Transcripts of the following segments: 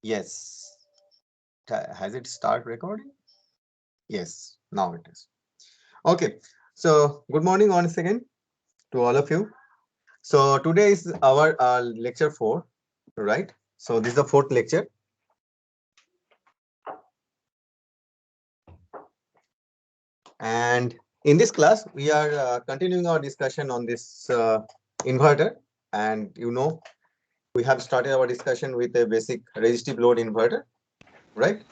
Yes. Has it start recording? Yes, now it is. Okay. So, good morning once again to all of you. So, today is our lecture 4, right? So, this is the fourth lecture. And in this class, we are continuing our discussion on this inverter. And we have started our discussion with a basic resistive load inverter, right?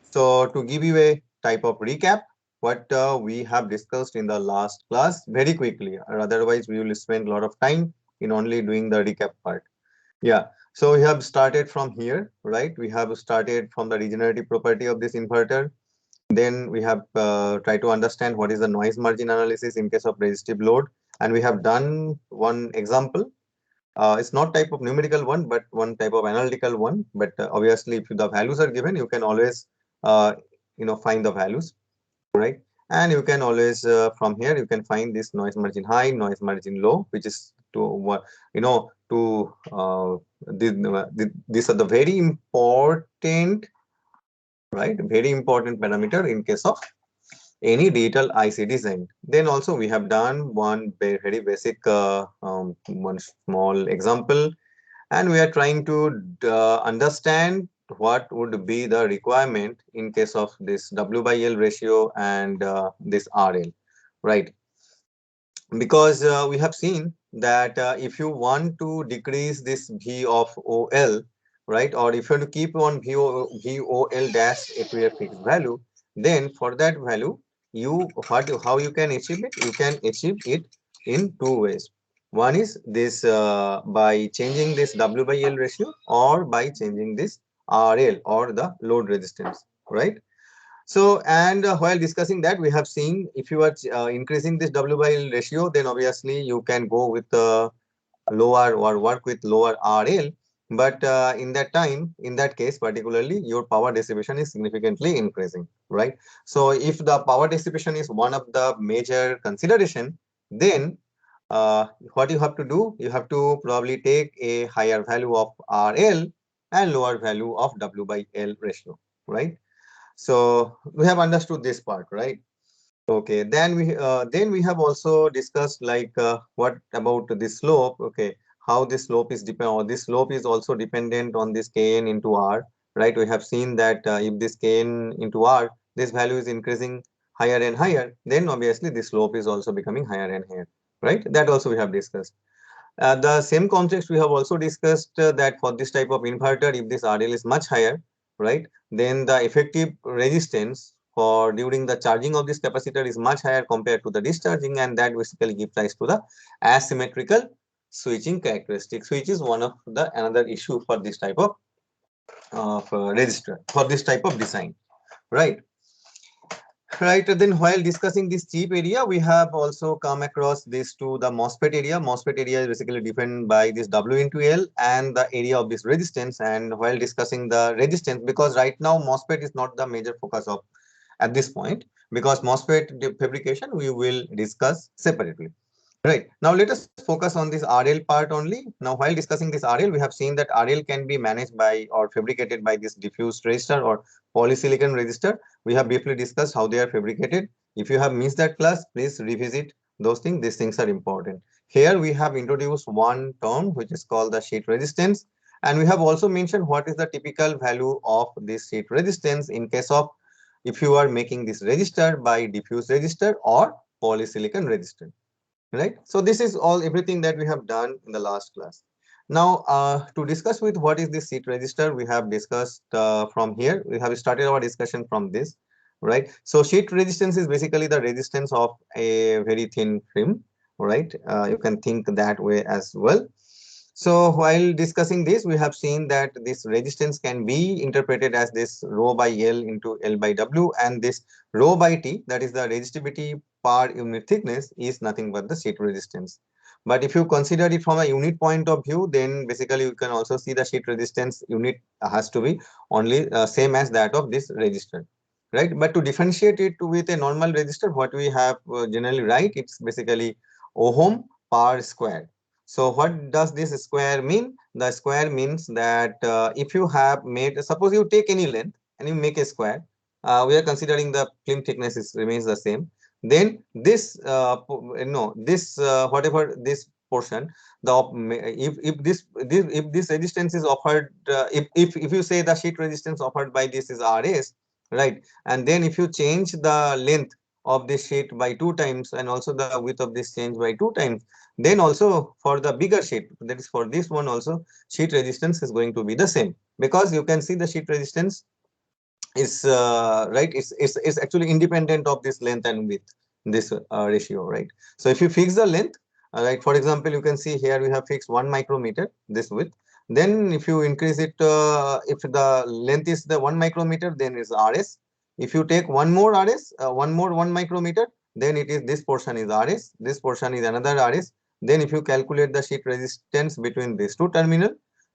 So to give you a type of recap, what we have discussed in the last class very quickly, or otherwise we will spend a lot of time in only doing the recap part. Yeah. So we have started from here, right? We have started from the regenerative property of this inverter. Then we have tried to understand what is the noise margin analysis in case of resistive load. And we have done one example. It's not type of numerical one, but one type of analytical one. But obviously, if the values are given, you can always, uh, find the values, right? And you can always, from here, you can find this noise margin high, noise margin low, which is to what, these are the very important, right? Very important parameter in case of any digital IC design. Then also we have done one very basic, one small example, and we are trying to understand what would be the requirement in case of this W by L ratio and this RL, right? Because we have seen that if you want to decrease this V of OL, right, or if you want to keep on VOL dash to a fixed value, then for that value, how you can achieve it? You can achieve it in two ways. One is this by changing this W by L ratio, or by changing this RL, or the load resistance, right? So, and while discussing that, we have seen if you are increasing this W by L ratio, then obviously you can go with lower, or work with lower RL. But in that time, in that case, particularly, your power dissipation is significantly increasing, right? So, if the power dissipation is one of the major consideration, then uh, what you have to do, you have to probably take a higher value of RL and lower value of W by L ratio, right? So we have understood this part, right? Okay. Then we have also discussed like what about the slope? Okay, how this slope is depend or this slope is also dependent on this kn into r, right? We have seen that if this kn into r, this value is increasing higher and higher, then obviously the slope is also becoming higher and higher, right? That also we have discussed. The same context we have also discussed that for this type of inverter, if this RL is much higher, right, then the effective resistance for during the charging of this capacitor is much higher compared to the discharging, and that basically gives rise to the asymmetrical switching characteristics, which is one of the another issue for this type of resistor, for this type of design, right? Right, then while discussing this chip area, we have also come across this to the MOSFET area. MOSFET area is basically defined by this W into L and the area of this resistance. And while discussing the resistance, because right now MOSFET is not the major focus of at this point, because MOSFET fabrication we will discuss separately. Right. Now let us focus on this RL part only. Now, while discussing this RL, we have seen that RL can be managed by or fabricated by this diffused resistor or polysilicon resistor. We have briefly discussed how they are fabricated. If you have missed that class, please revisit those things. These things are important. Here we have introduced one term which is called the sheet resistance. And we have also mentioned what is the typical value of this sheet resistance in case of if you are making this resistor by diffused resistor or polysilicon resistor, right? So this is all everything that we have done in the last class. Now to discuss with what is this sheet register, we have discussed from here, we have started our discussion from this, right? So sheet resistance is basically the resistance of a very thin film, right? You can think that way as well. So while discussing this, we have seen that this resistance can be interpreted as this rho by L into L by W, and this rho by T, that is the resistivity per unit thickness, is nothing but the sheet resistance. But if you consider it from a unit point of view, then basically you can also see the sheet resistance unit has to be only same as that of this resistor, right? But to differentiate it with a normal resistor, what we have generally write, it's basically ohm per square. So what does this square mean? The square means that if you have made, suppose you take any length and you make a square, we are considering the film thickness remains the same. Then this, this whatever this portion, if this resistance is offered, if you say the sheet resistance offered by this is RS, right? And then if you change the length of this sheet by 2 times and also the width of this change by 2 times, then also for the bigger sheet, that is for this one also, sheet resistance is going to be the same, because you can see the sheet resistance is right, it's actually independent of this length and width, this ratio, right? So if you fix the length, right, for example, you can see here we have fixed 1 micrometer this width. Then if you increase it, if the length is the 1 micrometer, then it's RS. If you take one more RS, one more 1 micrometer, then it is, this portion is RS, this portion is another RS. Then if you calculate the sheet resistance between these two terminal,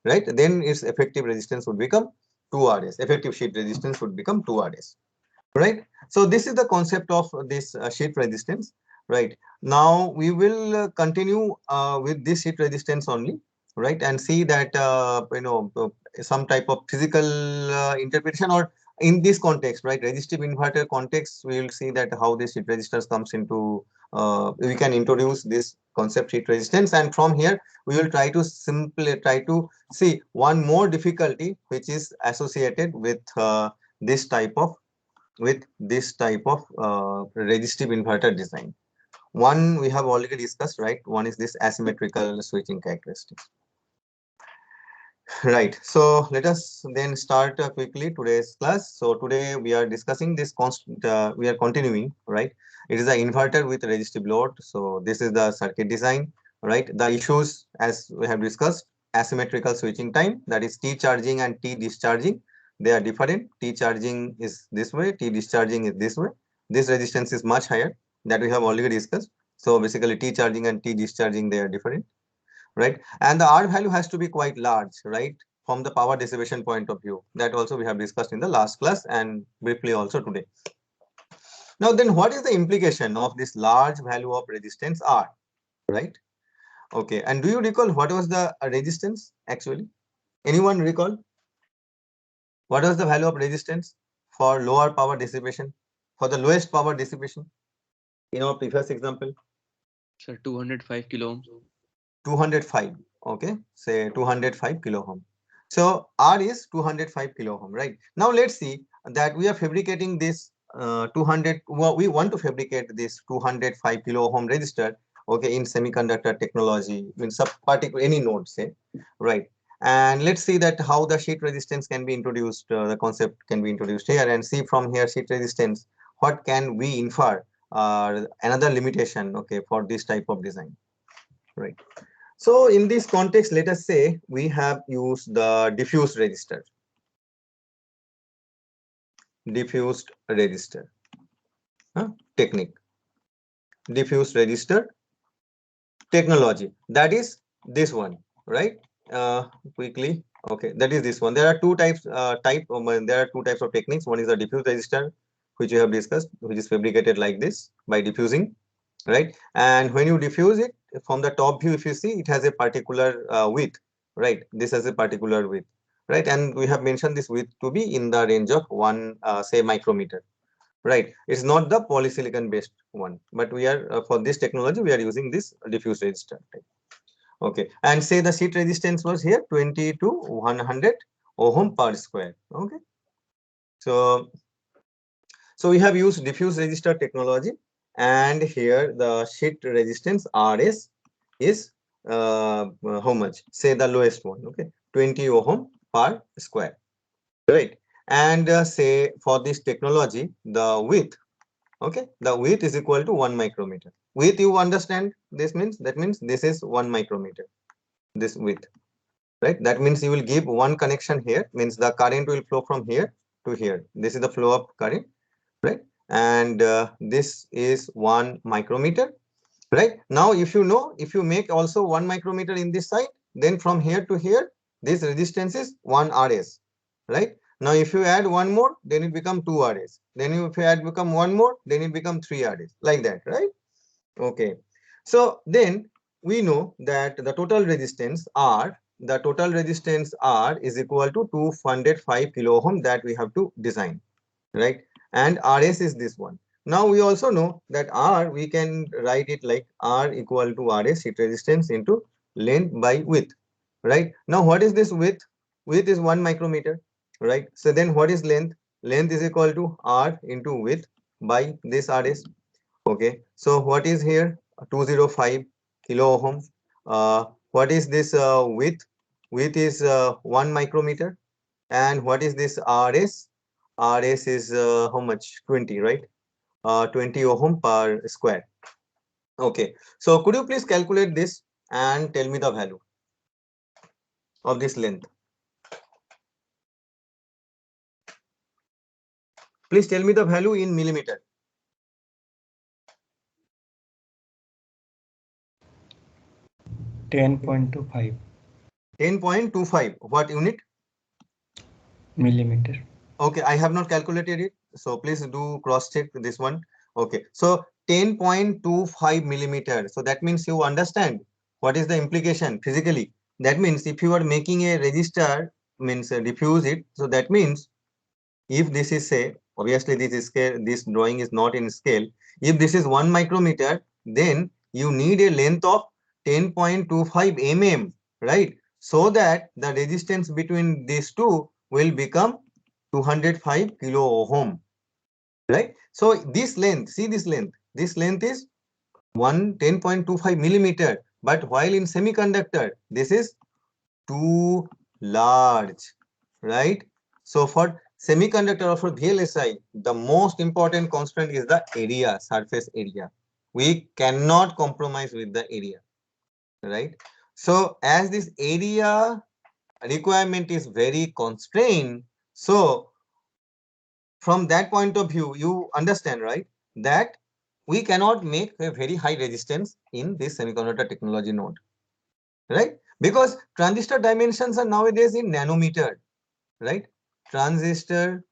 right, then its effective resistance would become 2 RS. Effective sheet resistance would become 2 RS, right? So this is the concept of this sheet resistance, right? Now we will continue with this sheet resistance only, right, and see that some type of physical interpretation, or in this context, right, resistive inverter context, we will see that how this sheet resistance comes into, we can introduce this concept sheet resistance, and from here we will try to see one more difficulty which is associated with this type of resistive inverter design. One we have already discussed, right? One is this asymmetrical switching characteristics. Right. So let us then start quickly today's class. So today we are discussing this constant, we are continuing, right? It is an inverter with resistive load. So this is the circuit design, right? The issues, as we have discussed, asymmetrical switching time, that is T charging and T discharging. They are different. T charging is this way, T discharging is this way. This resistance is much higher, that we have already discussed. So basically T charging and T discharging, they are different, right? And the R value has to be quite large, right? From the power dissipation point of view. That also we have discussed in the last class and briefly also today. Now then, what is the implication of this large value of resistance R, right? Okay, and do you recall what was the resistance actually? Anyone recall? What was the value of resistance for lower power dissipation, for the lowest power dissipation in our previous example? Sir, 205 kilo ohms. 205, okay, say 205 kilo ohm. So R is 205 kilo ohm, right? Now let's see that we are fabricating this 200, well, we want to fabricate this 205 kilo ohm resistor, okay, in semiconductor technology, in sub particular any node, say, right? And let's see that how the sheet resistance can be introduced, the concept can be introduced here, and see from here sheet resistance, what can we infer, another limitation, okay, for this type of design, right? So in this context, let us say we have used the diffused resistor technique, diffused resistor technology. That is this one, right? Quickly, okay, that is this one. There are two types. There are two types of techniques. One is the diffused resistor, which we have discussed, which is fabricated like this by diffusing, right? And when you diffuse it from the top view, if you see, it has a particular width, right? This has a particular width, right? And we have mentioned this width to be in the range of one, say, micrometer, right? It's not the polysilicon based one, but we are for this technology we are using this diffuse resistor type. Okay, and say the sheet resistance was here 20 to 100 ohm per square. Okay, so we have used diffuse resistor technology, and here the sheet resistance RS is how much? Say the lowest one, okay, 20 ohm per square, right? And say for this technology, the width, okay, the width is equal to 1 micrometer. Width, you understand, this means, that means this is 1 micrometer, this width, right? That means you will give one connection here, means the current will flow from here to here. This is the flow of current, right? And this is 1 micrometer, right? Now if you know, if you make also 1 micrometer in this side, then from here to here this resistance is 1 RS, right? Now if you add one more, then it become 2 RS, then if you add become one more, then it become 3 RS, like that, right? Okay, so then we know that the total resistance R is equal to 205 kilo ohm that we have to design, right? And RS is this one. Now we also know that R, we can write it like R equal to RS, heat resistance, into length by width, right? Now what is this width? Width is 1 micrometer, right? So then what is length? Length is equal to R into width by this RS. Okay, so what is here? 205 kilo ohm. What is this width? Width is 1 micrometer. And what is this RS? RS is how much? 20, right? 20 ohm per square. Okay, so could you please calculate this and tell me the value of this length? Please tell me the value in millimeter. 10.25 10.25. What unit? millimeter. Okay, I have not calculated it. So please do cross check this one. Okay, so 10.25 millimeter. So that means you understand what is the implication physically. That means if you are making a register, means diffuse it. So that means if this is, say, obviously this is scale, this drawing is not in scale. If this is 1 micrometer, then you need a length of 10.25 mm, right? So that the resistance between these two will become 205 kilo ohm, right? So this length, see this length is 10.25 millimeter. But while in semiconductor, this is too large, right? So for semiconductor or for VLSI, the most important constraint is the area, surface area. We cannot compromise with the area, right? So as this area requirement is very constrained, so from that point of view, you understand, right? That we cannot make a very high resistance in this semiconductor technology node, right? Because transistor dimensions are nowadays in nanometer, right? Transistor,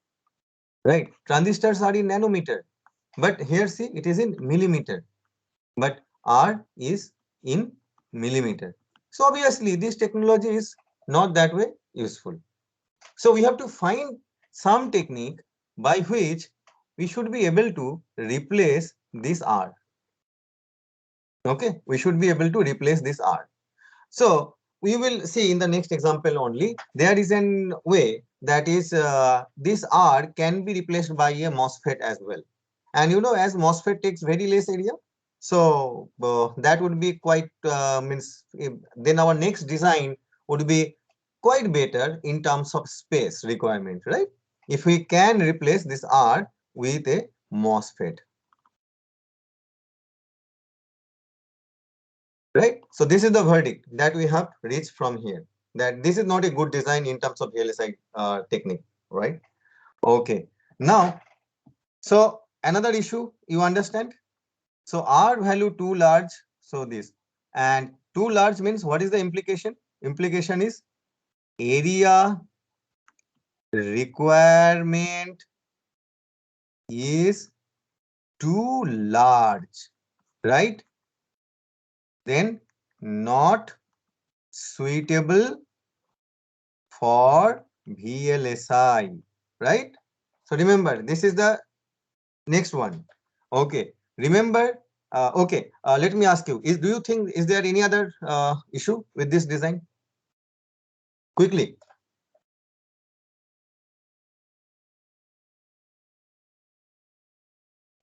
right? Transistors are in nanometer, but here see it is in millimeter, but R is in millimeter. So obviously this technology is not that way useful. So we have to find some technique by which we should be able to replace this R. Okay, we should be able to replace this R. So we will see in the next example only. There is an way that is this R can be replaced by a MOSFET as well. And you know, as MOSFET takes very less area, so that would be quite means then our next design would be quite better in terms of space requirement, right? If we can replace this R with a MOSFET. Right? So this is the verdict that we have reached from here, that this is not a good design in terms of VLSI technique, right? Okay. Now, so another issue you understand. So R value too large. So this, and too large means what is the implication? Implication is area requirement is too large, right? Then not suitable for VLSI, right? So remember, this is the next one. Okay, remember, okay, let me ask you, do you think, is there any other issue with this design? Quickly.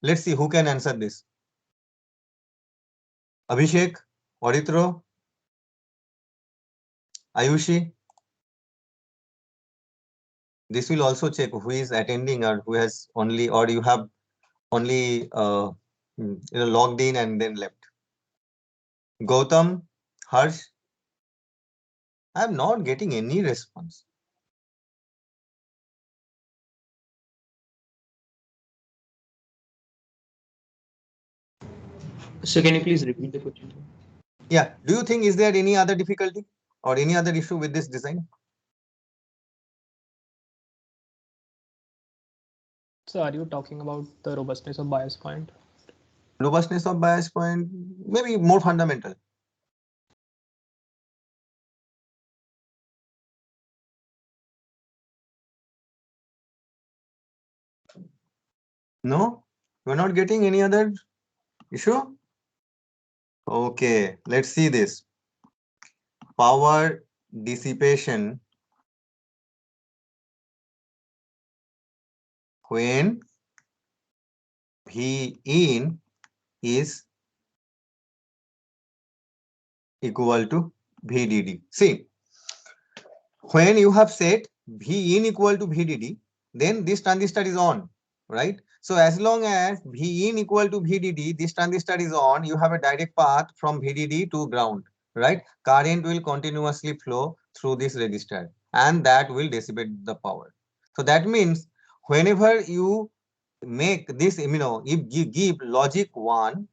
Let's see who can answer this. Abhishek, Auditro, Ayushi. This will also check who is attending or who has only, or you have only logged in and then left. Gautam, Harsh, I am not getting any response. So can you please repeat the question? Yeah. Do you think is there any other difficulty or any other issue with this design? So are you talking about the robustness of bias point? Robustness of bias point, maybe more fundamental. No, we're not getting any other issue. Okay, let's see this. Power dissipation when V in is equal to VDD. See, when you have set V in equal to VDD, then this transistor is on, right? So as long as V in equal to VDD, this transistor is on, you have a direct path from VDD to ground, right? Current will continuously flow through this resistor and that will dissipate the power. So that means whenever you make this, if you give logic 1,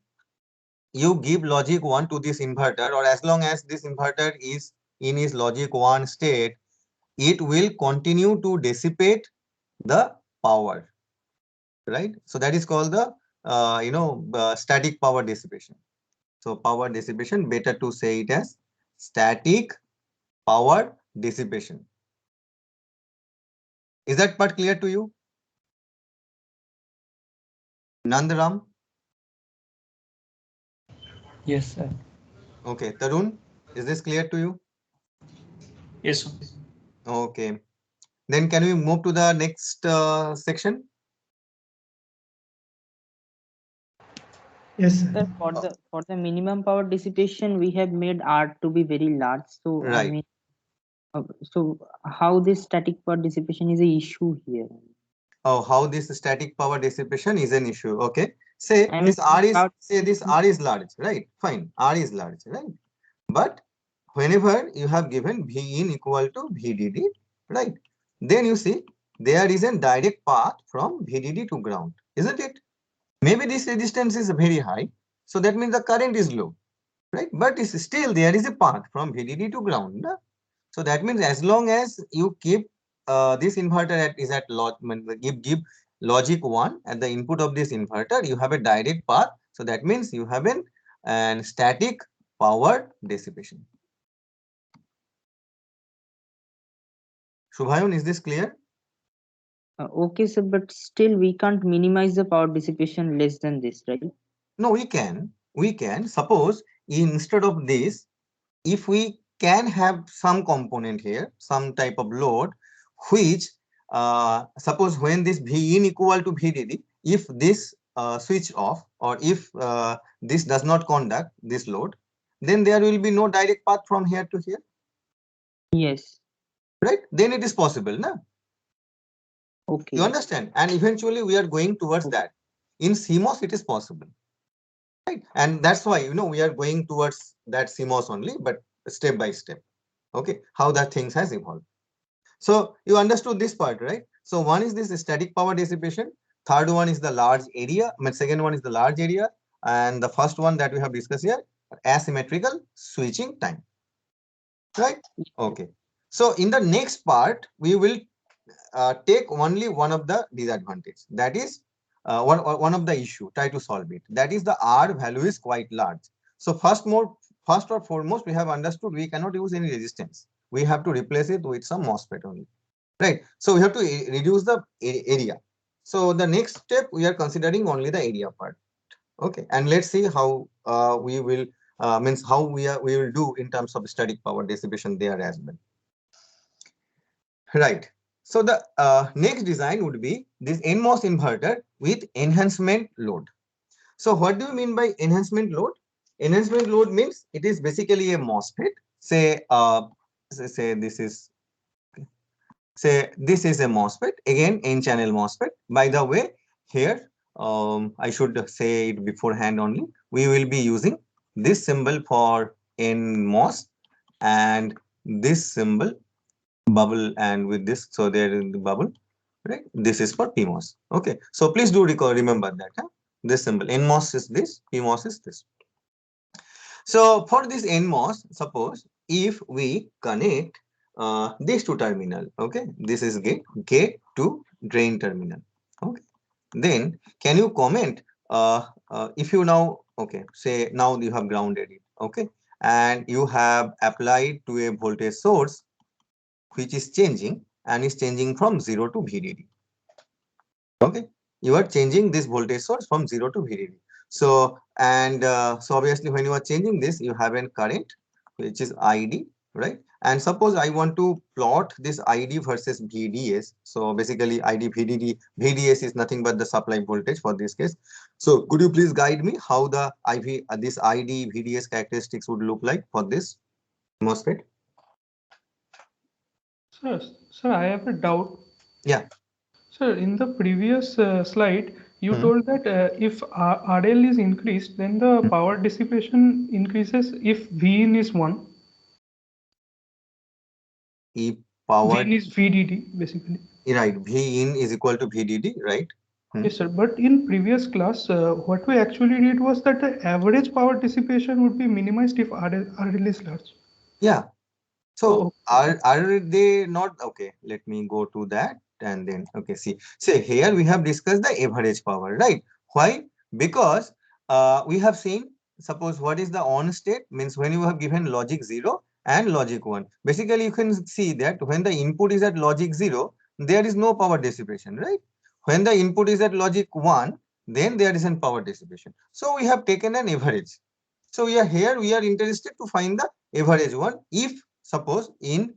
you give logic 1 to this inverter, or as long as this inverter is in its logic 1 state, it will continue to dissipate the power, right? So that is called the static power dissipation. So power dissipation, better to say it as static power dissipation. Is that part clear to you, Nandaram? Yes, sir. Okay, Tarun, is this clear to you? Yes, sir. Okay, then can we move to the next section? Yes, Sir, sir. for the minimum power dissipation, we have made R to be very large. So I Right. mean, so how this static power dissipation is a issue here? Oh, how this static power dissipation is an issue. Okay, say I mean, this R is, power say this dissipation- R is large, right? Fine, R is large, right? But whenever you have given V in equal to VDD, right? Then you see there is a direct path from VDD to ground, isn't it? Maybe this resistance is very high, so that means the current is low, right? But it's still there is a path from VDD to ground. Na? So that means as long as you keep this inverter is at give logic 1 at the input of this inverter, you have a direct path. So that means you have an static power dissipation. Shubhayan, is this clear? okay, sir, but still we can't minimize the power dissipation less than this, right? No, we can. We can. Suppose instead of this, if we can have some component here, some type of load, which suppose when this V in equal to VDD, if this switch off, or if this does not conduct this load, then there will be no direct path from here to here, Yes. right? Then it is possible, na? You Okay. understand? And eventually we are going towards Okay. that. In CMOS, it is possible. Right? And that's why, we are going towards that CMOS only, but step by step. Okay, how that things has evolved. So you understood this part, right? So one is this static power dissipation. Third one is the large area. I mean, second one is the large area. And the first one that we have discussed here, asymmetrical switching time. Right? Okay. So in the next part, we will take only one of the disadvantage. That is one of the issue. Try to solve it. That is the R value is quite large. So first or foremost, we have understood we cannot use any resistance. We have to replace it with some MOSFET only. Right. So we have to reduce the area. So the next step we are considering only the area part. Okay. And let's see how we will means how we will do in terms of static power dissipation there as well. Right. So the next design would be this NMOS inverter with enhancement load. So what do you mean by enhancement load? Enhancement load means it is basically a MOSFET. Say this is a MOSFET, again N-channel MOSFET. By the way, here I should say it beforehand only. We will be using this symbol for NMOS and this symbol bubble, and with this, so there in the bubble, right? This is for PMOS. Okay, so please do remember that. Huh? This symbol NMOS is this, PMOS is this. So for this NMOS, suppose if we connect these two terminal, okay, this is gate to drain terminal. Okay, then can you comment if you now, okay, say now you have grounded it, okay, and you have applied to a voltage source which is changing and is changing from 0 to VDD. Okay. You are changing this voltage source from 0 to VDD. So, and so obviously when you are changing this, you have a current, which is ID, right? And suppose I want to plot this ID versus VDS. So basically ID, VDD, VDS is nothing but the supply voltage for this case. So could you please guide me how the IV, this ID, VDS characteristics would look like for this MOSFET? Sir, sir, I have a doubt. Yeah. Sir, in the previous slide, you Hmm. told that if RL is increased, then the power dissipation increases if Vin is 1. E power, Vin is VDD, basically. right? V in is equal to VDD, right? Hmm. Yes, sir. But in previous class, what we actually did was that the average power dissipation would be minimized if RL is large. Yeah. So Oh, are they not okay? Let me go to that and then okay. See here we have discussed the average power, right? Why? Because we have seen, suppose what is the on state means when you have given logic 0 and logic 1. Basically, you can see that when the input is at logic 0, there is no power dissipation, right? When the input is at logic 1, then there is an power dissipation. So we have taken an average. So we are here, we are interested to find the average one. If suppose in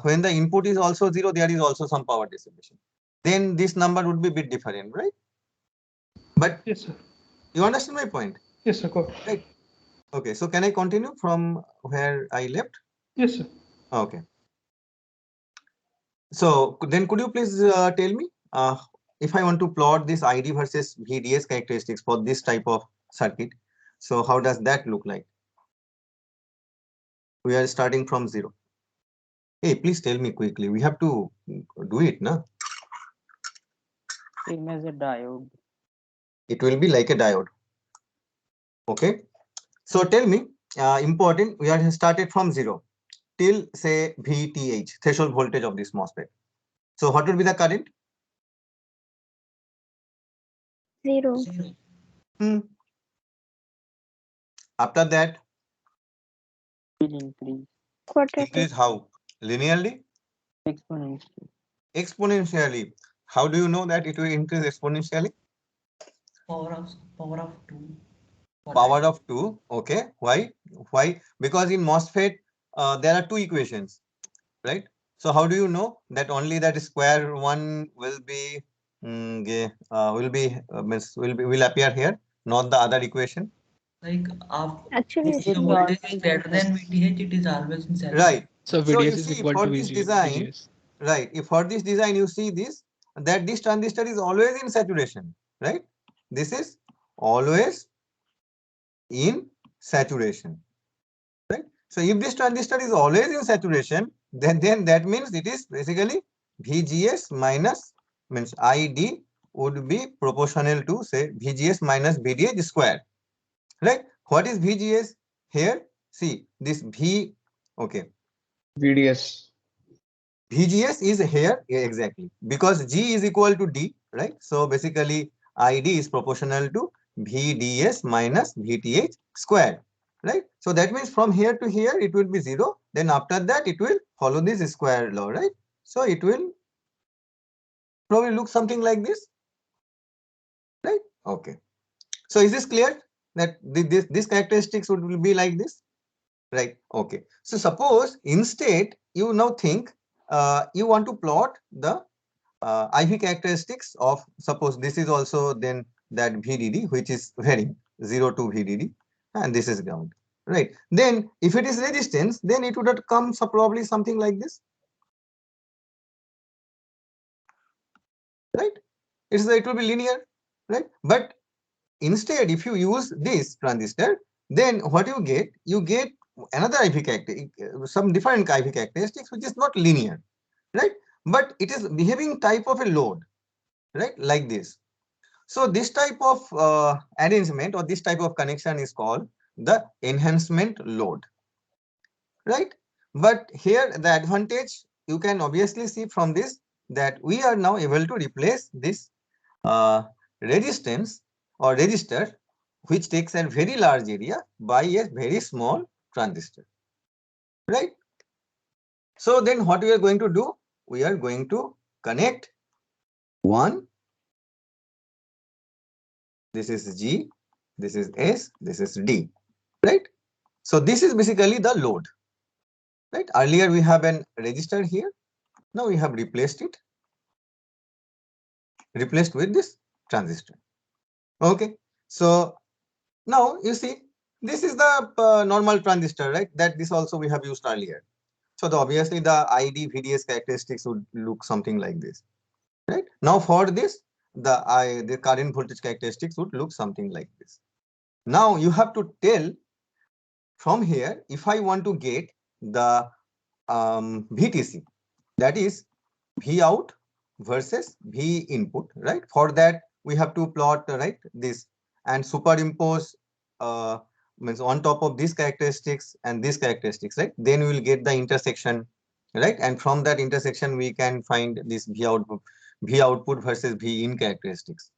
when the input is also 0, there is also some power dissipation. Then this number would be a bit different, right? But yes, sir. you understand my point, Yes, sir. Got it. right? Okay, so can I continue from where I left? Yes, sir. Okay. So then could you please tell me if I want to plot this ID versus VDS characteristics for this type of circuit, so how does that look like? We are starting from 0. Hey, please tell me quickly. We have to do it, na? Same as a diode. It will be like a diode. Okay. So tell me, important, we are started from 0 till say VTH, threshold voltage of this MOSFET. So what would be the current? 0. Hmm. After that, Will increase Quadratic. increase how? Linearly? exponentially. Exponentially. How do you know that it will increase exponentially? Power of 2. Power of 2. Okay. Why? Why? Because in MOSFET, there are two equations, right? So how do you know that only that square one will be will appear here, not the other equation? Like Actually, This if is a the sir. voltage is shortage greater than voltage. VTH, it is always in saturation. Right. So So you VDS is see equal for to this design, VGS. right? If for this design you see this, that this transistor is always in saturation, right? This is always in saturation, right? So if this transistor is always in saturation, then that means it is basically VGS minus means ID would be proportional to say VGS minus VDH square, right? What is VGS here? See this V, okay. VDS. VGS is here exactly because G is equal to D, right? So basically ID is proportional to VDS minus VTH square, right? So that means from here to here it will be 0. Then after that it will follow this square law, right? So it will probably look something like this, right? Okay. So is this clear that this characteristics will be like this? Right. Okay. So suppose instead you now think you want to plot the IV characteristics of suppose this is also then that VDD which is varying 0 to VDD and this is ground, right? Then if it is resistance, then it would have come probably something like this, right? It will be linear, right? But instead if you use this transistor, then what you get another IV characteristic, some different IV characteristics which is not linear, right? But it is behaving type of a load, right? Like this. So this type of arrangement or this type of connection is called the enhancement load, right? But here the advantage you can obviously see from this that we are now able to replace this resistance or resistor which takes a very large area by a very small transistor, right? So then what we are going to do? We are going to connect one this is G, this is S, this is D, right? So this is basically the load, right? Earlier we have an resistor here. Now we have replaced with this transistor. Okay. So now you see, this is the normal transistor, right? That this also we have used earlier. So obviously the ID VDS characteristics would look something like this, right? Now for this, the current voltage characteristics would look something like this. Now you have to tell from here, if I want to get the VTC, that is V out versus V input, right? For that, we have to plot, right, this and superimpose means on top of these characteristics and these characteristics, right? Then we will get the intersection, right? And from that intersection, we can find this V output versus V in characteristics,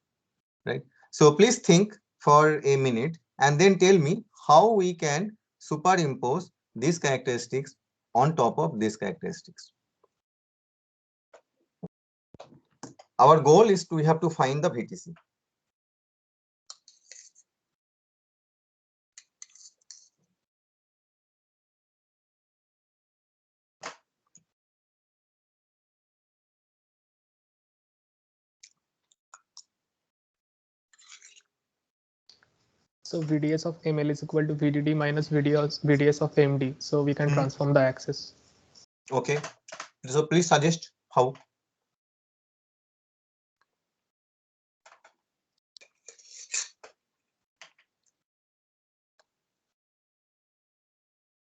right? So please think for a minute and then tell me how we can superimpose these characteristics on top of these characteristics. Our goal is we have to find the VTC. So VDS of ML is equal to VDD minus VDS of MD. So we can transform the axis. Okay. So please suggest how.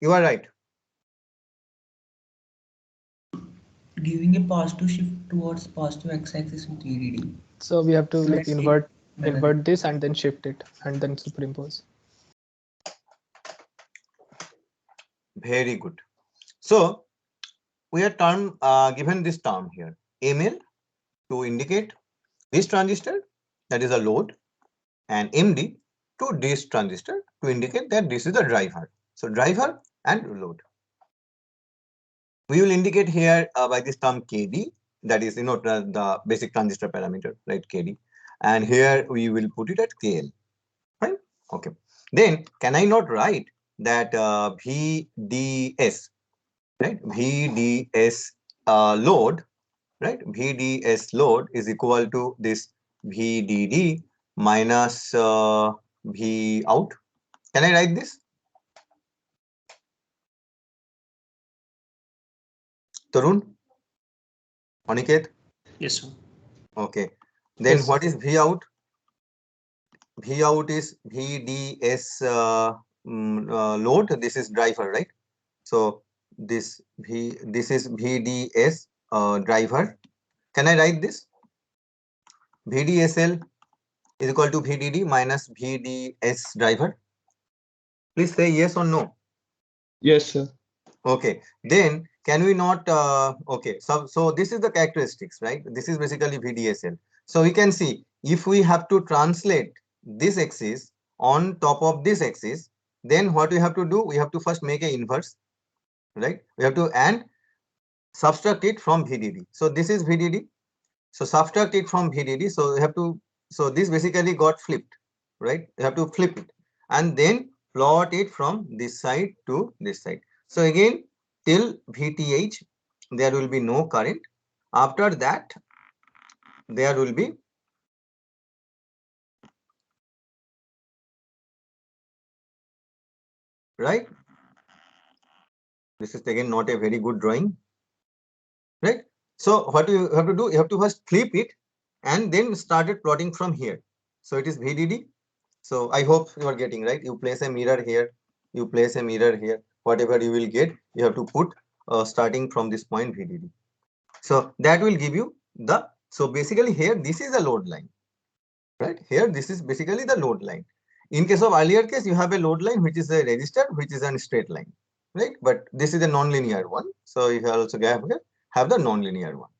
You are right. Giving a positive shift towards positive x-axis with VDD. So we have to like Let's see. invert this and then shift it and then superimpose. Very good. So we are given this term here, ML, to indicate this transistor, that is a load, and MD to this transistor to indicate that this is a driver. So driver and load. We will indicate here by this term KD, that is, the basic transistor parameter, right? KD. And here we will put it at KL, right? Okay. Then can I not write that VDS, right? VDS load, right? VDS load is equal to this VDD minus V out. Can I write this? Tarun? Aniket? Yes, sir. Okay. Then Yes. what is V out? V out is VDS load. This is driver, right? So this is VDS driver. Can I write this? VDSL is equal to VDD minus VDS driver. Please say yes or no. Yes, sir. Okay. Then can we not? Okay. So this is the characteristics, right? This is basically VDSL. So we can see if we have to translate this axis on top of this axis, then what we have to do? We have to first make an inverse, right? We have to and subtract it from VDD. So this is VDD. So subtract it from VDD. So we have to. So this basically got flipped, right? You have to flip it and then plot it from this side to this side. So again, till VTH, there will be no current. After that, there will be right. This is again not a very good drawing, right? So what you have to do, you have to first flip it and then started plotting from here. So it is VDD. So I hope you are getting right. You place a mirror here, you place a mirror here. Whatever you will get, you have to put starting from this point VDD. So that will give you the. So basically here, this is a load line, right? Here, this is basically the load line. In case of earlier case, you have a load line which is a resistor, which is a straight line, right? But this is a non-linear one. So you also have the non-linear one.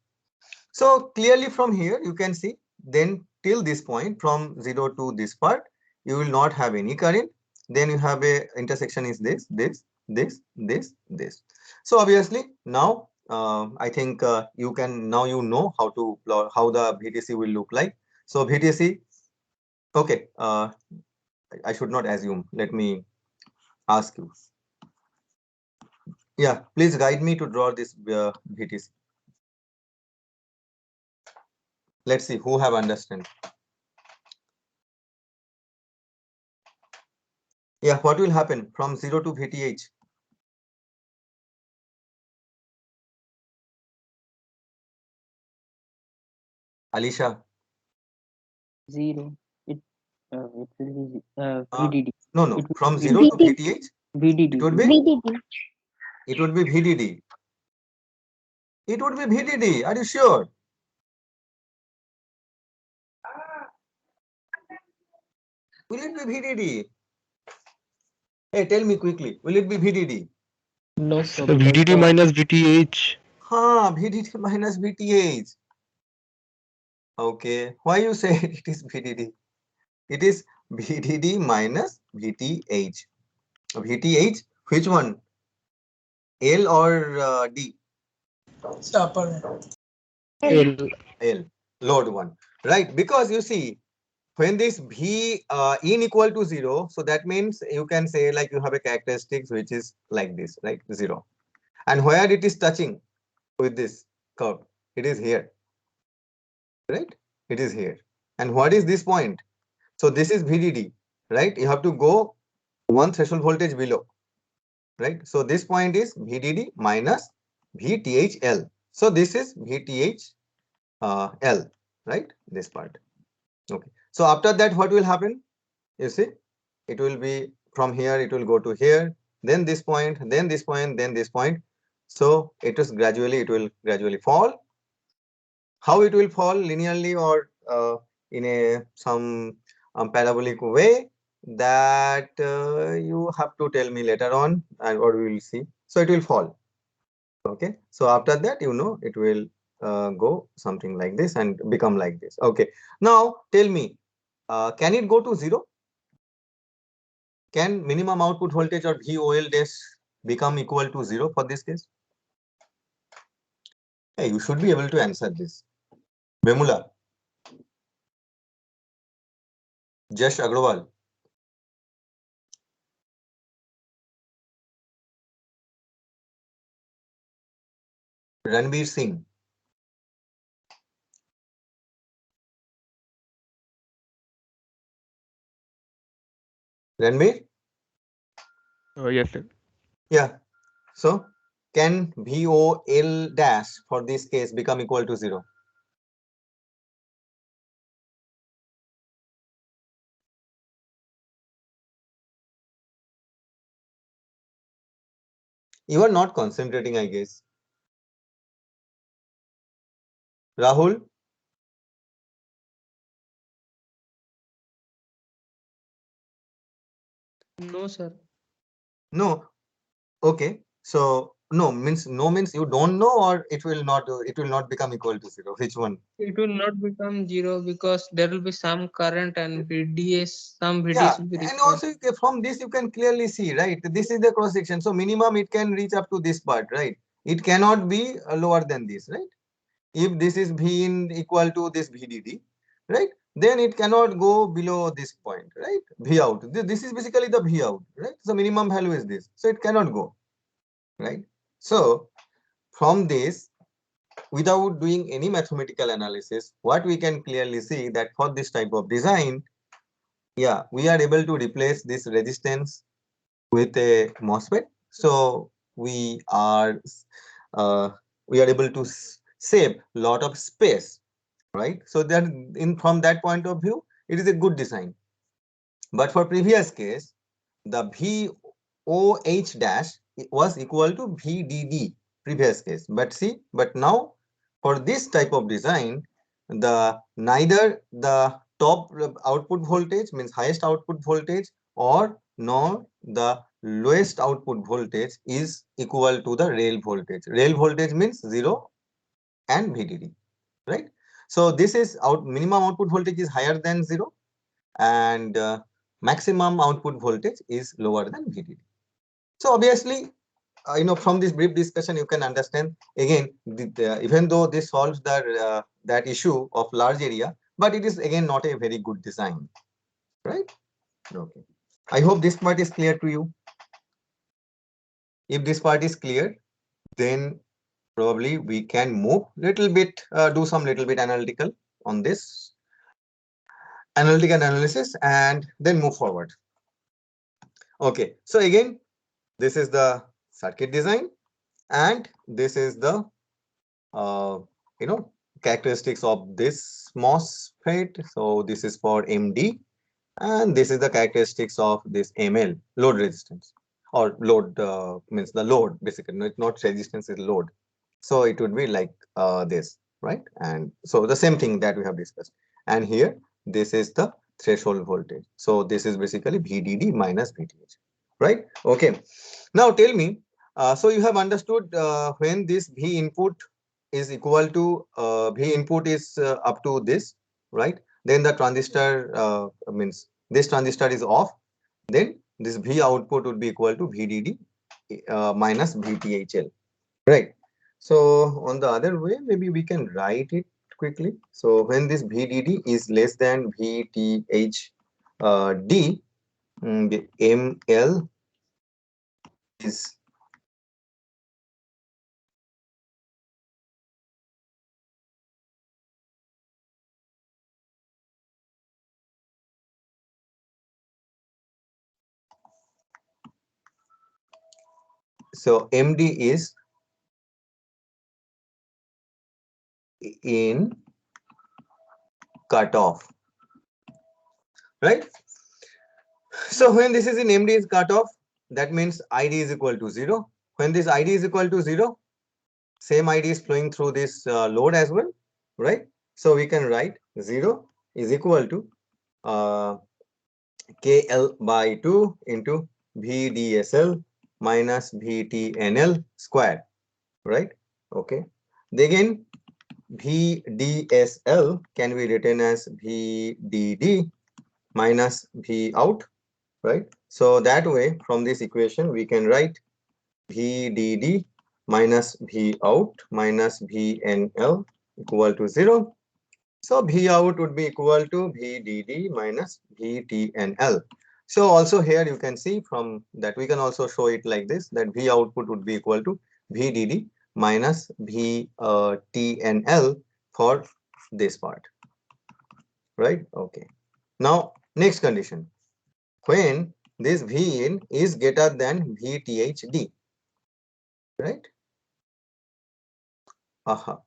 So clearly from here, you can see then till this point from 0 to this part, you will not have any current. Then you have a intersection is this. So obviously now I think you can now you know how to plot how the VTC will look like. So VTC Okay, I should not assume. Let me ask you. Yeah, please guide me to draw this VTC. Let's see who have understand. Yeah, what will happen from 0 to VTH? Alisha. 0. It will be Uh, VDD. no, It no. will From be 0 to VDD. VTH, it VDD. would be VDD. it would be VDD. It would be VDD. Are you sure? Will it be VDD? Hey, tell me quickly. Will it be VDD? No, So sir, because VDD minus VTH. VDD minus VTH. Okay. Why you say it is VDD? It is VDD minus VTH. VTH, which one? L or D? It's the upper one. L. L. L. Load one. Right. Because you see, when this V in equal to 0, so that means you can say like you have a characteristics which is like this, right? 0. And where it is touching with this curve, it is here, right? It is here. And what is this point? So this is VDD, right? You have to go one threshold voltage below, right? So this point is VDD minus VTHL. So this is VTH L, right? This part. Okay. So after that, what will happen? You see, it will be from here, it will go to here, then this point, then this point, then this point. So it will gradually fall. How it will fall linearly or in a some parabolic way, that you have to tell me later on, and or we will see. So it will fall. Okay. So after that, it will go something like this and become like this. Okay. Now tell me, can it go to 0? Can minimum output voltage or VOL dash become equal to 0 for this case? Hey, you should be able to answer this. Bemula, Jash Agrawal, Ranveer Singh, Ranveer? Yes, sir. Yeah. So can VOL dash for this case become equal to 0? You are not concentrating, I guess. Rahul? No, sir. No. Okay. So no means you don't know, or it will not become equal to 0. Which one? It will not become 0 because there will be some current and VDS, some Yeah, VDS will be and required. also from this you can clearly see, right? This is the cross section. So minimum it can reach up to this part, right? It cannot be lower than this, right? If this is V in equal to this VDD, right? Then it cannot go below this point, right? V out. This is basically the V out, right? So minimum value is this. So it cannot go, right? So from this, without doing any mathematical analysis, what we can clearly see that for this type of design, yeah, we are able to replace this resistance with a MOSFET. So uh, we are able to save a lot of space, right? So that from that point of view, it is a good design. But for previous case, the VOH dash was equal to VDD previous case. But now for this type of design, neither the top output voltage means highest output voltage or nor the lowest output voltage is equal to the rail voltage. Rail voltage means 0 and VDD, right? So this is minimum output voltage is higher than 0, and maximum output voltage is lower than VDD. So obviously, from this brief discussion, you can understand again, even though this solves that issue of large area, but it is again not a very good design. right? Okay. I hope this part is clear to you. If this part is clear, then probably we can move little bit, do some little bit analytical on this analytical analysis and then move forward. Okay, so again, this is the circuit design and this is the uh, you know characteristics of this MOSFET. So this is for MD and this is the characteristics of this ML, load resistance, or load means the load basically, not resistance, is load. So it would be like this, right? And so the same thing that we have discussed. And here, this is the threshold voltage. So this is basically VDD minus VTH, right? Okay. Now tell me, so you have understood when this V input is equal to V input is up to this, right? Then the transistor means this transistor is off. Then this V output would be equal to VDD minus VTHL, right? So on the other way, maybe we can write it quickly. So when this VDD is less than VTH D, the ML is so MD is in cutoff, right? So when this is in MD is cutoff, that means ID is equal to 0. When this ID is equal to 0, same ID is flowing through this load as well, right? So we can write 0 is equal to KL by 2 into VDSL minus VTNL square, right? Okay. Again, VDSL can be written as VDD minus V out, right? So that way, from this equation, we can write VDD minus V out minus VNL equal to 0. So V out would be equal to VDD minus VTNL. So also here you can see from that we can also show it like this, that V output would be equal to VDD minus VTNL for this part, right? Okay. Now next condition, when this V in is greater than VTHD, right? Aha.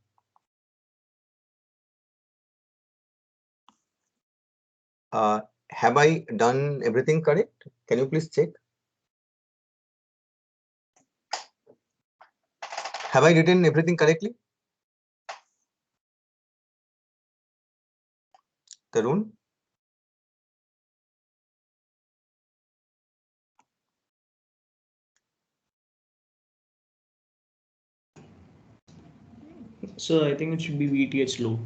Have I done everything correct? Can you please check? Have I written everything correctly? Tarun? So I think it should be VTH low.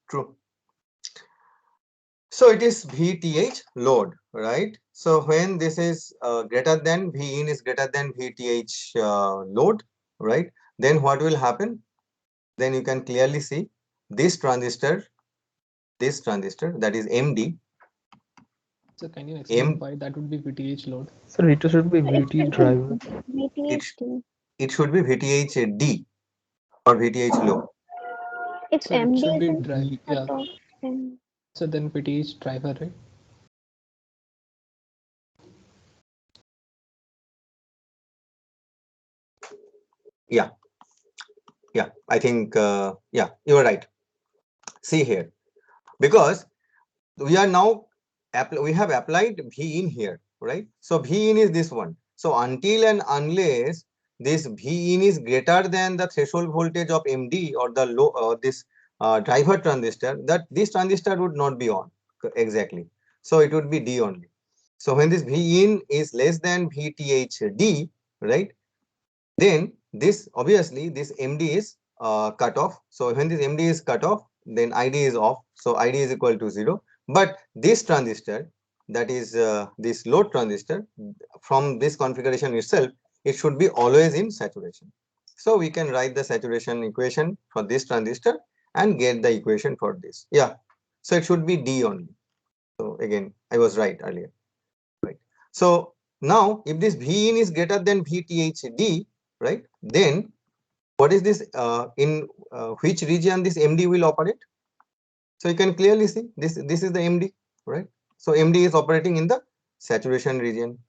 True. So it is VTH load, right? So when this is greater than V in is greater than VTH load, right? Then what will happen? Then you can clearly see this transistor that is MD. So can you explain M why that would be VTH load? Sir, it should be It VT should be driver. it VTHD. it should be VTH D or VTH low. If So it MD should is be in drive. Yeah. cutoff, then So then VTH driver, right? Yeah, yeah. I think yeah, you are right. See here, because we are now we have applied V in here, right? So V in is this one. So until and unless this V in is greater than the threshold voltage of MD or the low this driver transistor, that this transistor would not be on exactly. So it would be D only. So when this V in is less than VTHD, right? Then this obviously this MD is cut off. So when this MD is cut off, then ID is off. So ID is equal to 0. But this transistor, that is this load transistor, from this configuration itself, it should be always in saturation. So we can write the saturation equation for this transistor and get the equation for this. Yeah, so it should be D only. So again, I was right earlier. Right. So now if this V in is greater than VTHD, right, then what is this in which region this MD will operate? So you can clearly see this is the MD, right? So MD is operating in the saturation region,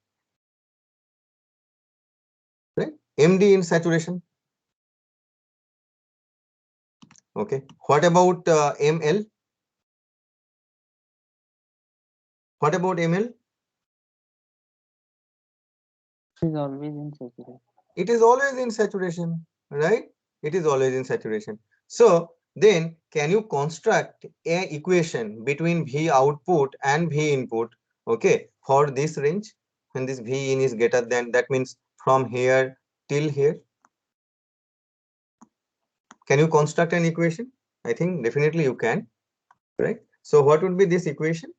right? MD in saturation. Okay. What about ML? What about ML? Is always in saturation. It is always in saturation, right? It is always in saturation. So then can you construct a equation between V output and V input, okay, for this range when this V in is greater than, that means from here till here? Can you construct an equation? I think definitely you can, right? So what would be this equation?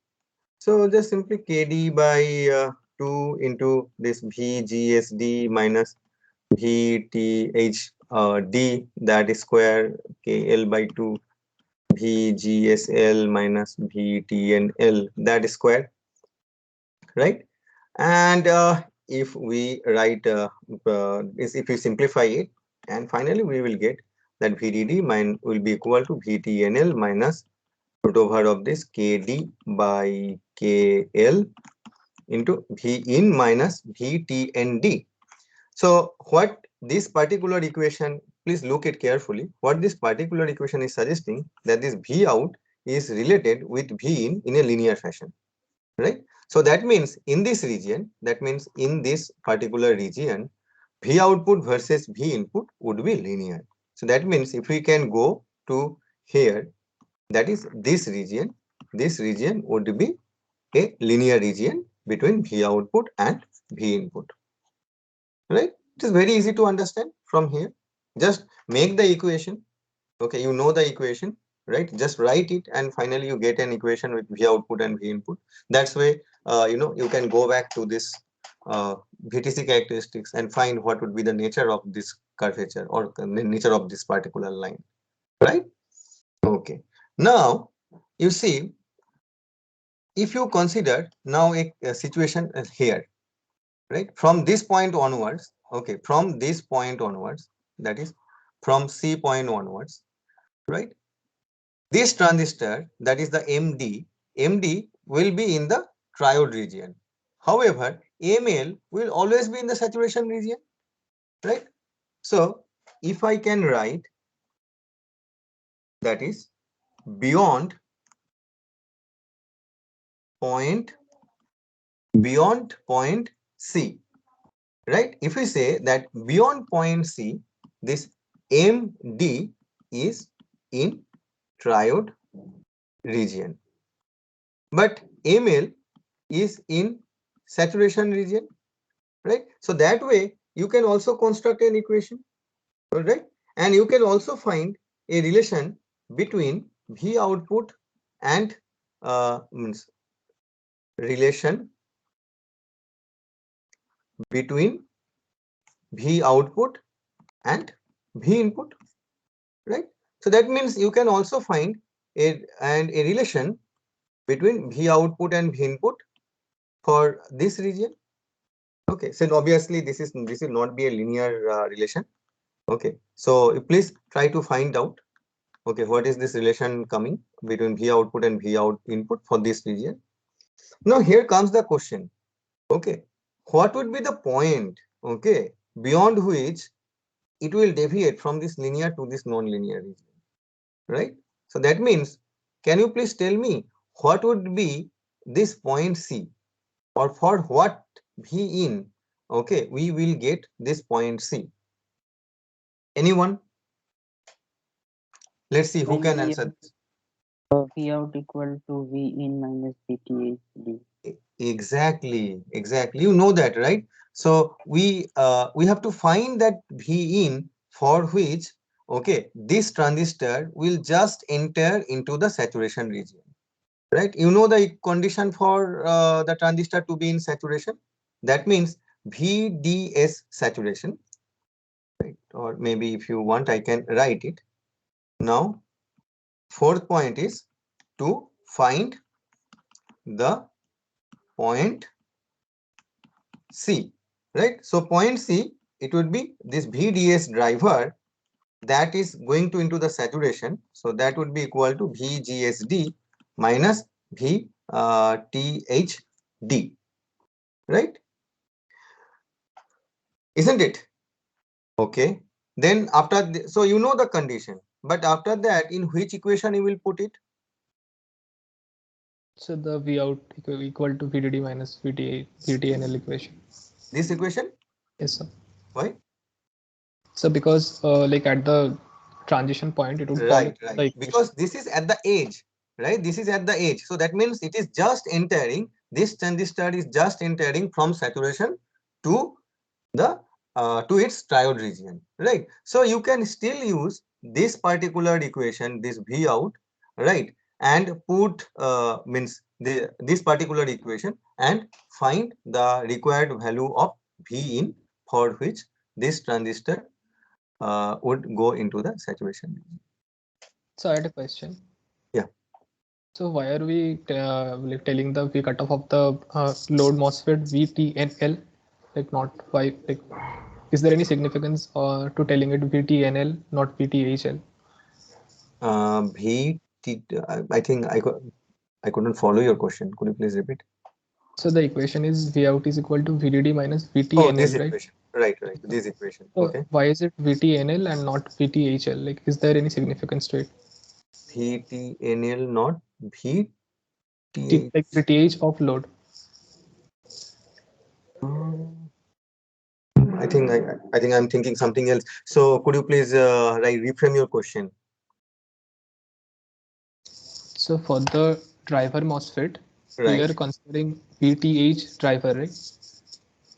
So just simply KD by 2 into this VGSD minus VTHD, that is square KL by 2 VGSL minus VTNL, that is square, right? And if we write if we simplify it, and finally we will get that VDD will be equal to VTNL minus root over of this KD by KL into V in minus VTND. So what this particular equation, please look it carefully, what this particular equation is suggesting that this V out is related with V in a linear fashion, right? So that means in this region, that means in this particular region, V output versus V input would be linear. So that means if we can go to here, that is this region would be a linear region between V output and V input, right? It is very easy to understand from here. Just make the equation. Okay, you know the equation, right? Just write it and finally you get an equation with V output and V input. That's way, you can go back to this VTC characteristics and find what would be the nature of this curvature or the nature of this particular line, right? Okay. Now, you see, if you consider now a situation here, right, from this point onwards, okay, from this point onwards, that is from C point onwards, right, this transistor, that is the MD will be in the triode region. However, ML will always be in the saturation region, right? So if I can write, that is beyond point C, right? If we say that beyond point C, this MD is in triode region, but ML is in saturation region, right? So that way you can also construct an equation, all right? And you can also find a relation between V output and means relation between V output and V input, right? So that means you can also find a relation between V output and V input for this region. Okay, so obviously this will not be a linear relation. Okay, so please try to find out, okay, what is this relation coming between V output and V out input for this region. Now here comes the question. Okay, what would be the point, okay, beyond which it will deviate from this linear to this non-linear region, right? So that means, can you please tell me what would be this point C, or for what V in, okay, we will get this point C? Anyone? Let's see who When can answer this. V out equal to V in minus VTHD. Exactly. You know that, right? So we have to find that V in for which, okay, this transistor will just enter into the saturation region, right? You know the condition for the transistor to be in saturation. That means VDS saturation, right? Or maybe if you want, I can write it now. Fourth point is to find the point C, right? So point C, it would be this VDS driver that is going to into the saturation. So that would be equal to VGSD minus VTHD, right? Isn't it? Okay. Then after, so you know the condition, but after that, in which equation you will put it? So the V out equal to VDD minus VTNL equation. This equation? Yes, sir. Why? So because like at the transition point, it would follow Right, the right. equation. Because this is at the edge, right? This is at the edge. So that means it is just entering, this transistor is just entering from saturation to the to its triode region, right? So you can still use this particular equation, this V out, right, and put means this particular equation and find the required value of V in, for which this transistor would go into the saturation region. So I had a question. Yeah. So why are we like telling the V cutoff of the load MOSFET VTNL, like not why? Like, is there any significance to telling it VTNL, not VTHL? I think I couldn't follow your question. Could you please repeat? So the equation is V out is equal to VDD minus Oh, this VTNL, right? equation. Right, right. This equation. So Okay. why is it VTNL and not VTHL? Like, is there any significance to it? VTNL, not VTH. Like VTH of load. Um, I think I'm thinking something else. So could you please reframe your question? So for the driver MOSFET, we Right. are considering VTH driver, right?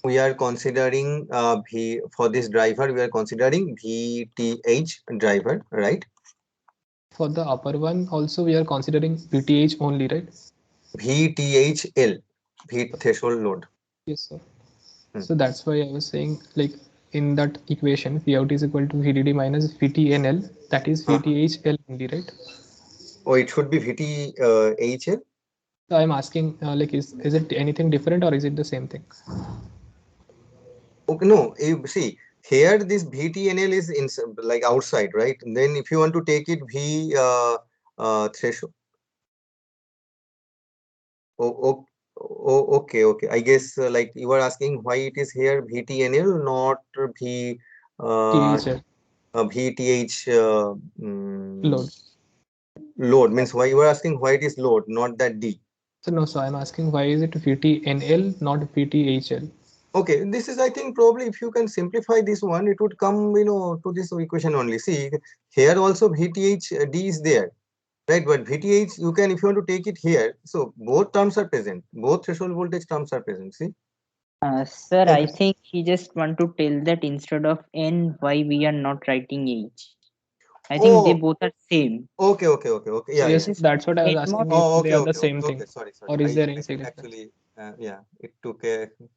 We are considering V for this driver. We are considering VTH driver, right? For the upper one, also we are considering VTH only, right? VTHL, V threshold load. Yes, sir. Hmm. So that's why I was saying, like in that equation, V out is equal to VDD minus VTNL, that is VTHL only, right? Oh, it should be VTHL. So I'm asking, like, is it anything different or is it the same thing? Okay, no, you see here this VTNL is in like outside, right? And then if you want to take it V threshold. Oh, oh, oh, okay, okay. I guess like you were asking why it is here VTNL, not V uh, THL VTH load. load. Means why you were asking why it is load, not that D. So no, so I'm asking why is it VTNL, not VTHL? Okay, this is, I think, probably if you can simplify this one, it would come, to this equation only. See, here also VTH D is there, right? But VTH, you can, if you want to take it here, so both terms are present, both threshold voltage terms are present. See, Sir, I Okay. think he just want to tell that instead of N, why we are not writing H. I think they oh, both are same. okay. So Yeah, yes, yeah. Just that's what I was N mod. asking if Oh, they are the okay. same thing, Sorry. or is there any significance? Actually, yeah, it took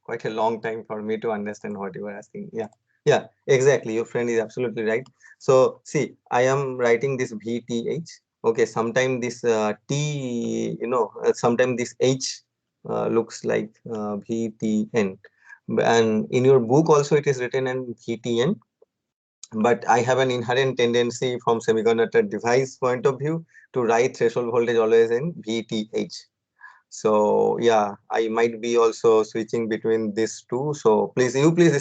quite a long time for me to understand what you were asking. Yeah, exactly. Your friend is absolutely right. So, see, I am writing this VTH. Okay, sometime this sometime this H looks like VTN. And in your book also it is written in VTN, but I have an inherent tendency from semiconductor device point of view to write threshold voltage always in VTH. So yeah, I might be also switching between these two. So please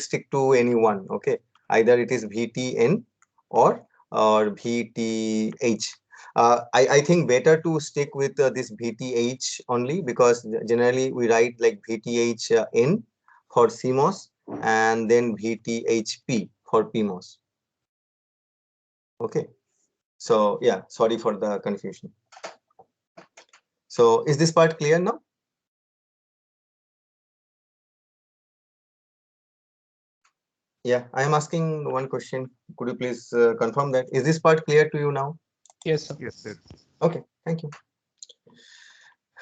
stick to any one. Okay, either it is VTN or VTH. I think better to stick with this VTH only, because generally we write like VTH N for CMOS and then VTHP for PMOS. Okay, so yeah, sorry for the confusion. So is this part clear now? Yeah, I am asking one question. Could you please confirm that? Is this part clear to you now? Yes, sir. Yes, sir. Okay, thank you.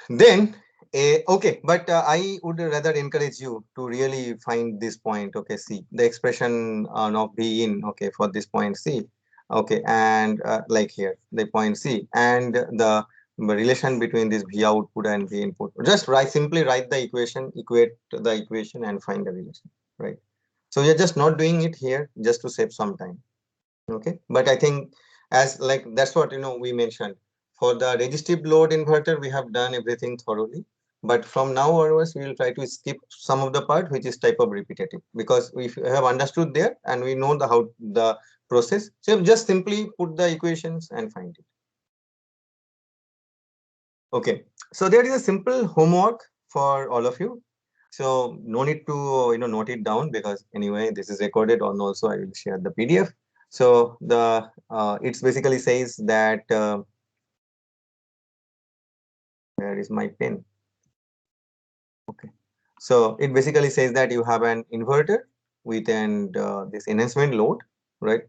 Then, okay, but I would rather encourage you to really find this point. Okay, see the expression of V in. Okay, for this point, see, Okay, and like here, the point C, and the relation between this V output and V input. Just simply write the equation, equate the equation, and find the relation, right? So we are just not doing it here just to save some time. Okay, but I think as like that's what we mentioned for the resistive load inverter, we have done everything thoroughly. But from now onwards, we will try to skip some of the part which is type of repetitive, because we have understood there and we know the how the process. So just simply put the equations and find it. Okay, so there is a simple homework for all of you. So no need to note it down, because anyway this is recorded on. Also, I will share the PDF. So the it's basically says that where is my pen? Okay, so it basically says that you have an inverter with an this enhancement load, right?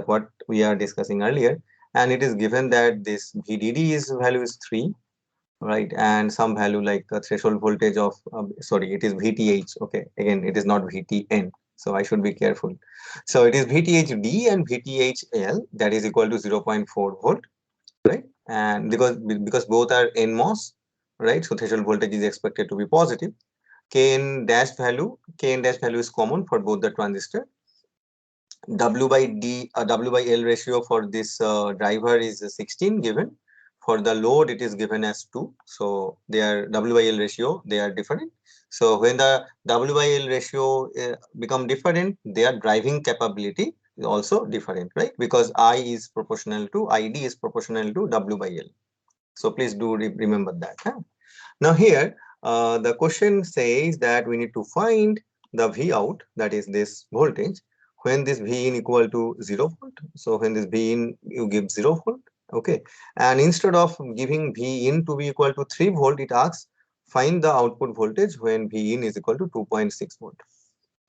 What we are discussing earlier, and it is given that this VDD is value is 3, right? And some value like a threshold voltage of sorry, it is VTH. Okay, again it is not VTN, so I should be careful. So it is VTHD and VTHL, that is equal to 0.4 volt, right? And because both are NMOS, right? So threshold voltage is expected to be positive. Kn dash value is common for both the transistor. W by L ratio for this driver is 16 given. For the load, it is given as 2. So their W by L ratio, they are different. So when the W by L ratio become different, their driving capability is also different, right? Because ID is proportional to W by L. So please do remember that. Huh? Now here, the question says that we need to find the V out, that is this voltage, when this V in equal to 0 volt. So when this V in, you give 0 volt, okay. And instead of giving V in to be equal to 3 volt, it asks find the output voltage when V in is equal to 2.6 volt,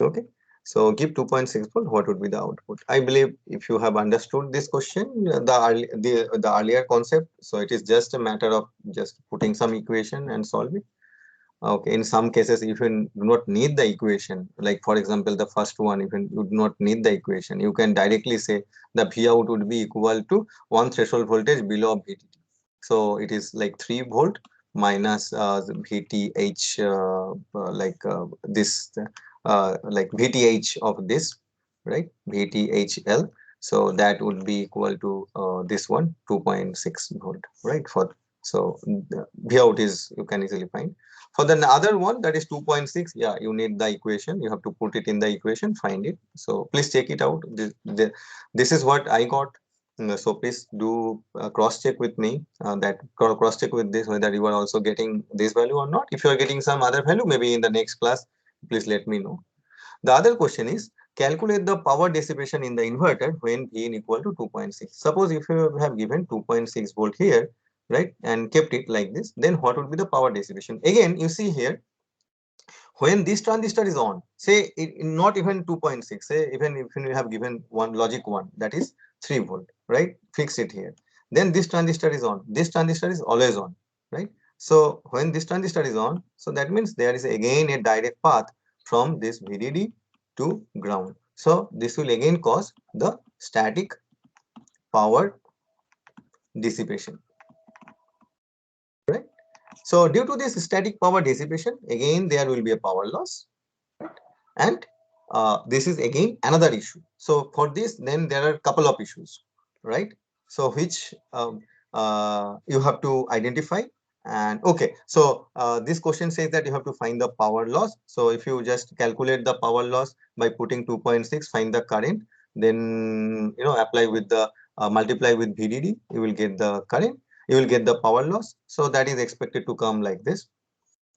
okay. So give 2.6 volt, what would be the output? I believe if you have understood this question, the earlier concept, so it is just a matter of just putting some equation and solve it. Okay, in some cases, if you do not need the equation, like for example, the first one, if you do not need the equation, you can directly say the V out would be equal to one threshold voltage below VDD. So it is like 3 volt minus the VTH, this, like VTH of this, right? VTHL. So that would be equal to this one, 2.6 volt, right? So the V out is, you can easily find. For the other one, that is 2.6, yeah, you need the equation. You have to put it in the equation, find it. So please check it out. This is what I got. So please do cross check with me, cross check with this whether you are also getting this value or not. If you are getting some other value, maybe in the next class, please let me know. The other question is calculate the power dissipation in the inverter when V in equal to 2.6. Suppose if you have given 2.6 volt here, right, and kept it like this, then what would be the power dissipation? Again, you see here, when this transistor is on, say not even 2.6, say even if you have given one logic 1, that is 3 volt, right? Fix it here. Then this transistor is on. This transistor is always on, right? So when this transistor is on, so that means there is again a direct path from this VDD to ground. So this will again cause the static power dissipation, right? So due to this static power dissipation, again there will be a power loss, and this is again another issue. So for this, then there are a couple of issues, right? So which you have to identify. And okay, so this question says that you have to find the power loss. So if you just calculate the power loss by putting 2.6, find the current, then apply with the multiply with VDD, you will get the current, you will get the power loss. So that is expected to come like this,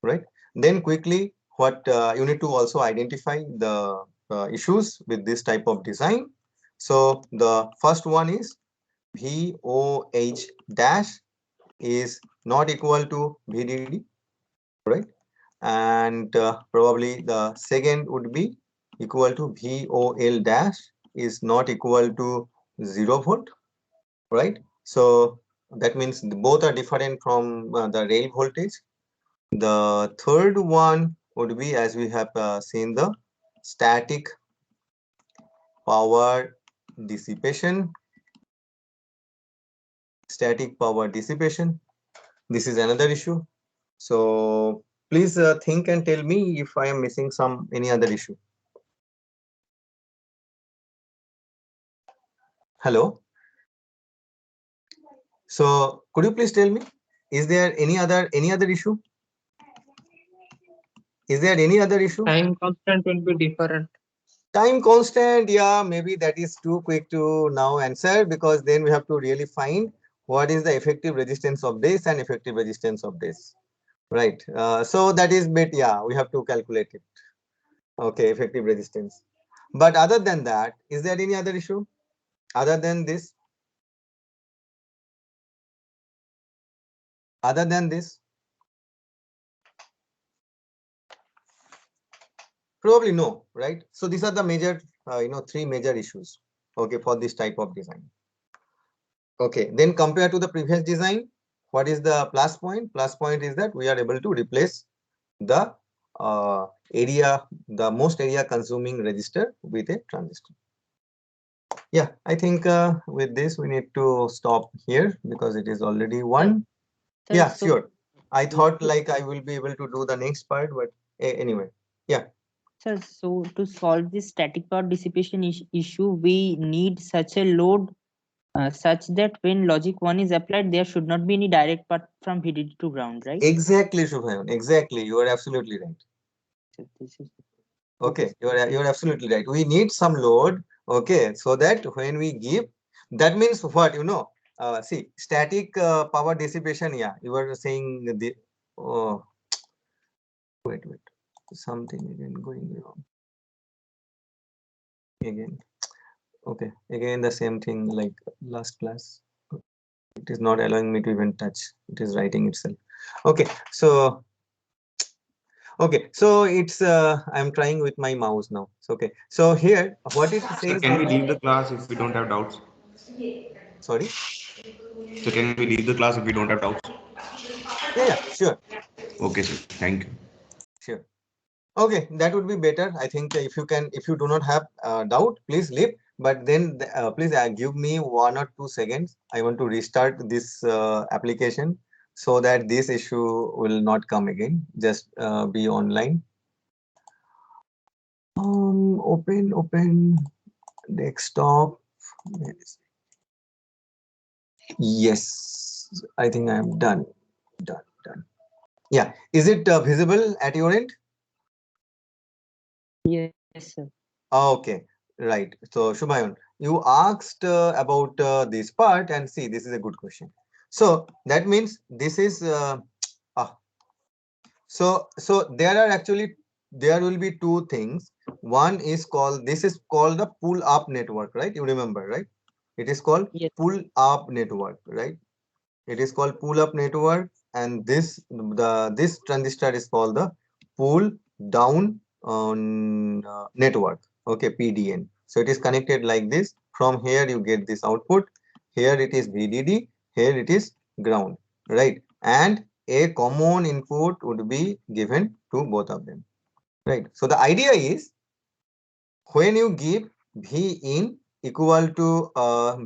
right? Then quickly, what you need to also identify the issues with this type of design. So the first one is VOH dash is not equal to VDD, right? And probably the second would be equal to VOL dash is not equal to 0 volt, right? So that means both are different from the rail voltage. The third one would be, as we have seen, the static power dissipation static power dissipation. This is another issue. So please think and tell me if I am missing any other issue. Hello. So could you please tell me, is there any other issue? Is there any other issue? Time constant will be different. Time constant, yeah, maybe that is too quick to now answer, because then we have to really find what is the effective resistance of this and effective resistance of this, right? So that is bit, yeah, we have to calculate it. Okay, effective resistance. But other than that, is there any other issue other than this? Other than this? Probably no, right? So these are the major, three major issues, okay, for this type of design. Okay, then compared to the previous design, what is the plus point? Plus point is that we are able to replace the the most area consuming resistor with a transistor. Yeah, I think with this we need to stop here because it is already one. Sir, Yeah, so sure. I thought like I will be able to do the next part, but anyway, yeah. sir, so to solve this static power dissipation issue, we need such a load such that when logic 1 is applied, there should not be any direct path from VDD to ground, right? Exactly, Shubhayan. Exactly. You are absolutely right. So this is Okay, you're absolutely right. We need some load, okay, so that when we give, that means what, see, static power dissipation, yeah, you were saying the, oh, wait, something again going wrong. Again, okay, again the same thing like last class. It is not allowing me to even touch. It is writing itself. Okay, so it's I'm trying with my mouse now. So, okay, so here what it So says can is we that, leave the class if we don't have doubts? sorry, So can we leave the class if we don't have doubts? yeah, sure, Okay, sir. Thank you. sure. Okay, that would be better. I think if you do not have doubt, please leave. But then please give me 1 or 2 seconds. I want to restart this application so that this issue will not come again. Just be online. Open desktop. Yes, I think I am done. Done. Yeah, is it visible at your end? yes, sir. Okay, right. So, Shubhayan, you asked about this part, and see, this is a good question. So that means this is ah, so there will be two things. One is called, this is called the pull up network, right? You remember, right? It is called Yes. pull up network, right? It is called pull up network, and this transistor is called the pull down network. Okay, PDN. So it is connected like this. From here you get this output. Here it is VDD. Here it is ground, right? And a common input would be given to both of them, right? So the idea is, when you give V in equal to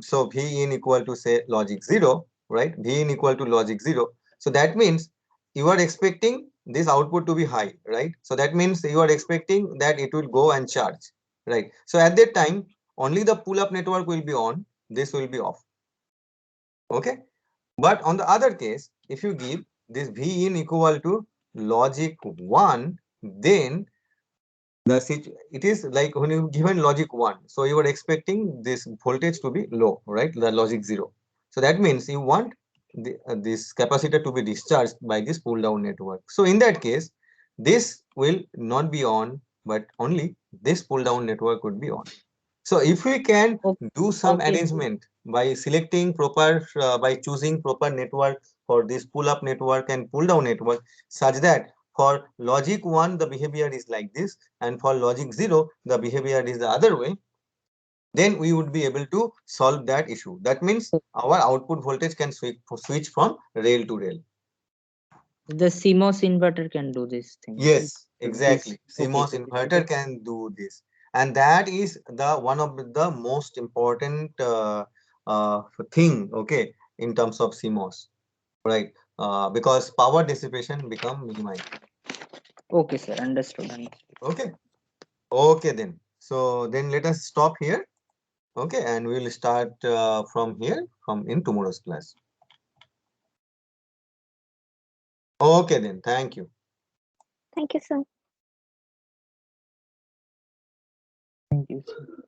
so V in equal to say logic 0, right? V in equal to logic 0. So that means you are expecting this output to be high, right? So that means you are expecting that it will go and charge, right? So at that time, only the pull up network will be on, this will be off. Okay. But on the other case, if you give this V in equal to logic 1, then it is like when you given logic 1, so you are expecting this voltage to be low, right? The logic 0. So that means you want this capacitor to be discharged by this pull down network. So in that case, this will not be on, but only this pull down network would be on. So if we can do some Okay. arrangement by selecting proper, by choosing proper network for this pull up network and pull down network, such that for logic 1 the behavior is like this, and for logic 0 the behavior is the other way, then we would be able to solve that issue. That means our output voltage can switch from rail to rail. The CMOS inverter can do this thing, right? Yes, So exactly. this, okay. CMOS inverter can do this, and that is the one of the most important thing. Okay, in terms of CMOS, right? Because power dissipation become minimized. Okay, sir. Understood. Okay. Okay then. So then let us stop here. Okay, and we will start from here in tomorrow's class. Okay then. Thank you. Thank you, sir. Thank you, sir.